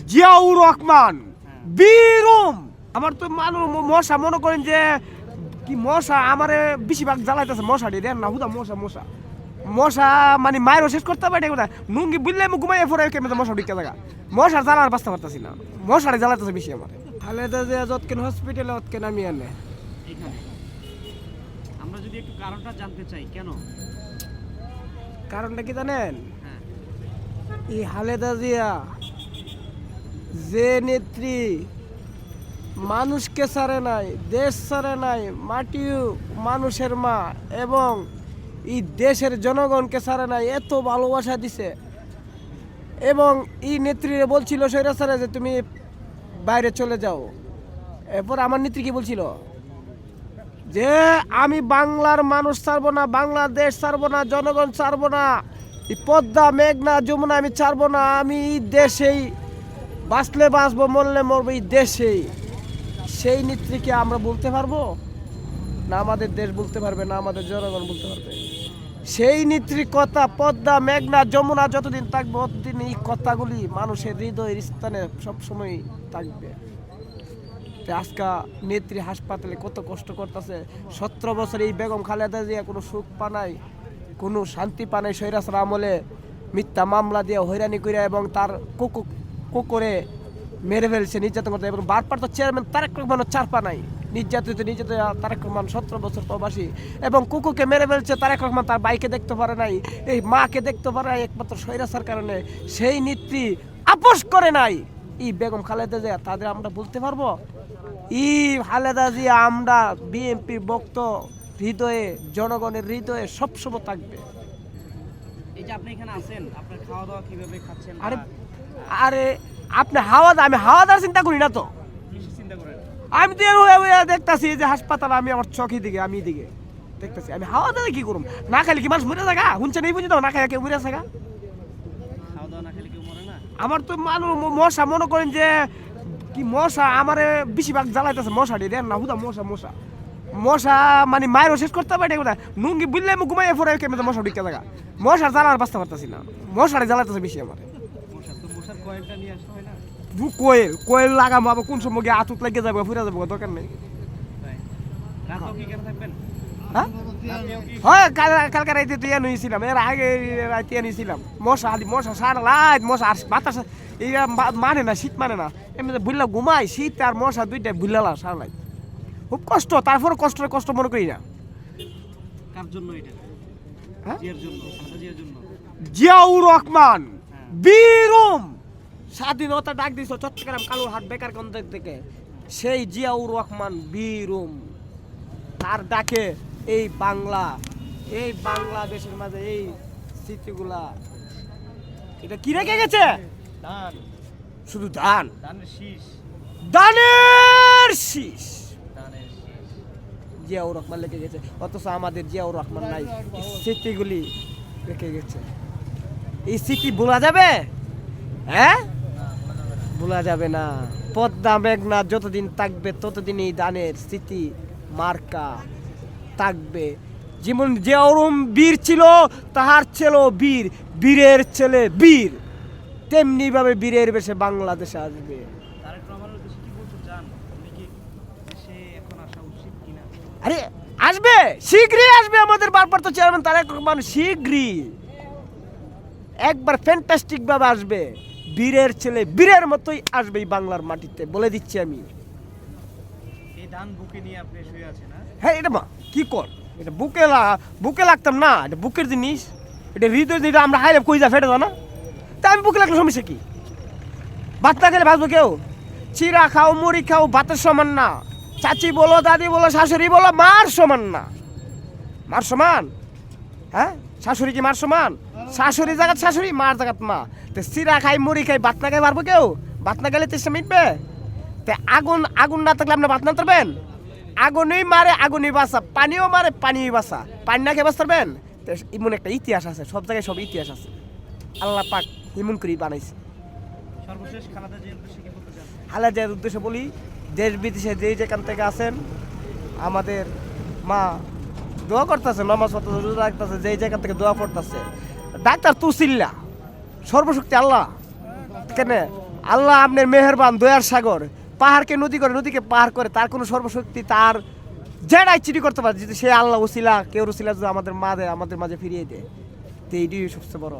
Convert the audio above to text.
জিয়াউর রহমান বীরুম। আমার তো মশা মনে করেন যে কি মশা আমারে বেশিরভাগ জ্বালাইতেছে মশা দিয়ে না হুদা মশা মশা মশা মানে মায়েরও শেষ করতে পারে না নুঙ্গি বুঝলে আমি ঘুমাইয়ে পরে কেমন মশা ঢুকে থাকা মশার জ্বালার বাঁচতে পারতেছি না মশারে জ্বালাইতেছে বেশি আমার খালেদা জিয়া যতক্ষণ হসপিটালে ততক্ষণ আমি আনে এখানে আমরা যদি একটু কারণটা জানতে চাই কেন কারণটা কি জানেন হ্যাঁ এই খালেদা জিয়া যে নেত্রী মানুষকে ছাড়ে নাই দেশ ছাড়ে নাই মাটিও মানুষের মা এবং এই দেশের জনগণকে ছাড়ে নাই এত ভালোবাসা দিছে এবং এই নেত্রীরে বলছিল স্বৈরাচারে যে তুমি বাইরে চলে যাও এরপর আমার নেত্রী কি বলছিল যে আমি বাংলার মানুষ ছাড়বো না বাংলাদেশ ছাড়বো না জনগণ ছাড়বো না এই পদ্মা মেঘনা যমুনা আমি ছাড়বো না আমি এই দেশেই বাঁচলে বাঁচবো মরলে মরবো এই দেশেই সেই নেত্রীকে আমরা বলতে পারবো না আমাদের দেশ বলতে পারবে না আমাদের জনগণ বলতে পারবে সেই নেত্রী কথা পদ্মা মেঘনা যমুনা যতদিন থাকবে ততদিন এই কথাগুলি মানুষের হৃদয়ের স্থানে সবসময় থাকবে আজকে নেত্রী হাসপাতালে কত কষ্ট করতেছে 17 বছর এই বেগম খালেদা জিয়া কোনো সুখ পানাই কোনো শান্তি পানাই স্বৈরাচার আমলে মিথ্যা মামলা দিয়ে হয়রানি করে এবং তার কুকুরে মেরে ফেলছে নির্যাতন করতে এবং বারবার তো চেয়ারম্যান তারেক রহমানের চারপা নাই নির্যাতিত তারেক রহমান 17 বছর প্রবাসী এবং কুকুরকে মেরে ফেলছে তারেক রহমান তার বাইকে দেখতে পারে নাই এই মাকে দেখতে পারে নাই একমাত্র স্বৈরাচার কারণে সেই নেত্রী আপোষ করে নাই এই বেগম খালেদা জিয়া তাদের আমরা বলতে পারবো এই খালেদা জিয়া আমরা বিএনপির ভক্ত হৃদয়ে জনগণের হৃদয়ে সবসময় থাকবে এই যে আপনি এখানে আছেন আপনার খাওয়া দাওয়া কিভাবে খাচ্ছেন আরে আরে আপনি আমি হাওয়া দাওয়ার চিন্তা করি না তো কিসের চিন্তা করেন আমি তো দেখতেছি যে হাসপাতাল আমি আমার চোখের দিকে আমি দিকে দেখতেছি আমি হাওয়া দাওয়া কি করুম না খাইলে কি মানুষ মরে থাকা শুনছে নেই বুঝি তো না খাই কেউ মরে থাকা খাওয়া দাওয়া না খেলে কেউ মরে না আমার তো মশা মনে করেন যে কি মশা আমারে বেশিরভাগ জ্বালাইতেছে মশা দিয়ে না হুদা মশা মশা মশা মানে মায়েরও শেষ করতে পারে না নুঙ্গি বুঝলে আমি ঘুমাইয়ে পরে কেমন মশা ঢুকে থাকা মশার জ্বালার বাঁচতে পারতেছি না মশারে জ্বালাইতেছে বেশি আমার মশার কয়েলটা নিয়ে আসতে হয় না কোয়েল লাগাবো আবার কোন সময় গিয়ে আতুত লাগিয়ে যাবো ফুরা যাবো দরকার নেই রাতেও কি কেন থাকবেন হ্যাঁ কালকে রাইতে তুই নিয়েছিলাম এর আগে রাইতে নিয়েছিলাম মশা সারা লাইট মশা আর বাতাস এই মানে না শীত মানে না এমনি বুঝলাম ঘুমাই শীত আর মশা দুইটাই বুঝলাম সারা লাইট খুব কষ্ট তারপরে কষ্ট মনে করি না কার জন্য এটা হ্যাঁ জিয়ার জন্য খালেদা জিয়ার জন্য জিয়াউর রহমান বীরুম স্বাধীনতা ডাক দিছ চট্টগ্রাম কালুরহাট বেকার গঞ্জ থেকে সেই জিয়াউর রহমান বীরুম তার ডাকে এই বাংলাদেশের মাঝে এই স্মৃতিগুলা এটা কি রেখে গেছে ধান শুধু ধান ধানের শীষ ধানের শীষ ধানের শীষ জিয়াউর রহমান রেখে গেছে অথচ আমাদের জিয়াউর রহমান নাই এই স্মৃতিগুলি রেখে গেছে এই স্মৃতি ভোলা যাবে হ্যাঁ ভোলা যাবে না পদ্মা মেঘনা যতদিন থাকবে ততদিন এই দানের স্মৃতি মার্কা থাকবে যেমন জিয়াউর বীর ছিল তাহার ছেলে বীর বীরের ছেলে বীর তেমনি ভাবে বীরের বেশে বাংলাদেশে আসবে তারেক রহমানের দেশে কি বলতে চান আপনি কি দেশে এখন আসা উচিত কিনা আরে আসবে শীঘ্রই আসবে আমাদের বারবার তো চেয়ারম্যান তারেক রহমান শীঘ্রই একবার ফ্যান্টাস্টিক ভাবে আসবে বীরের ছেলে বীরের মতোই আসবে এই বাংলার মাটিতে বলে দিচ্ছি আমি এই ধান বুকে নিয়ে আপনি শুয়ে আছেন না হ্যাঁ এটা মা কি কর এটা বুকে লাগতাম না এটা বুকের জিনিস এটা হৃদয় জিনিস আমরা হাইলে কই যা ফেটে দাও না তা আমি বুকে লাগলে সমস্যা কি ভাত না খেলে ভাসবো কেউ চিরা খাও মুড়ি খাও ভাতের সমান না চাচি বলো দাদি বলো শাশুড়ি বলো মার সমান না মার সমান হ্যাঁ শাশুড়ি কি মার সমান শাশুড়ি জায়গাত শাশুড়ি মার জায়গাত মা তো চিরা খাই মুড়ি খাই ভাত না খাই পারবো কেউ ভাত না খেলে চেষ্টা মিটবে তে আগুন না থাকলে আপনি ভাত না পারবেন আগুনই মারে আগুনই বাসা পানিও মারে পানিই বাসা পানি না খেয়ে বাঁচতে পারবেন এমন একটা ইতিহাস আছে সব জায়গায় সব ইতিহাস আছে আল্লাহ পাক এমন করেই বানাইছে সর্বশেষ খালেদা জিয়ার উদ্দেশ্যে কি বলতে চান খালেদা জিয়ার উদ্দেশ্যে বলি দেশ বিদেশে যেখান থেকে আছেন আমাদের মা দোয়া করতেছে নামাজ পড়তেছে রোজা রাখতেছে যেই জায়গা থেকে দোয়া পড়তেছে ডাক্তার তুসিল্লা সর্বশক্তি আল্লাহ কেন আল্লাহ আপনার মেহেরবান দয়ার সাগর, পাহাড়কে নদী করে, নদীকে পাহাড় করে, তার কোনো সর্বশক্তি, তার যেটা ইচ্ছুটি করতে পারে, যদি সে আল্লাহ ওসিলা, কেউ ওসিলা যদি আমাদের মাঝে ফিরিয়ে দেয়, তো এইটাই সবচেয়ে বড়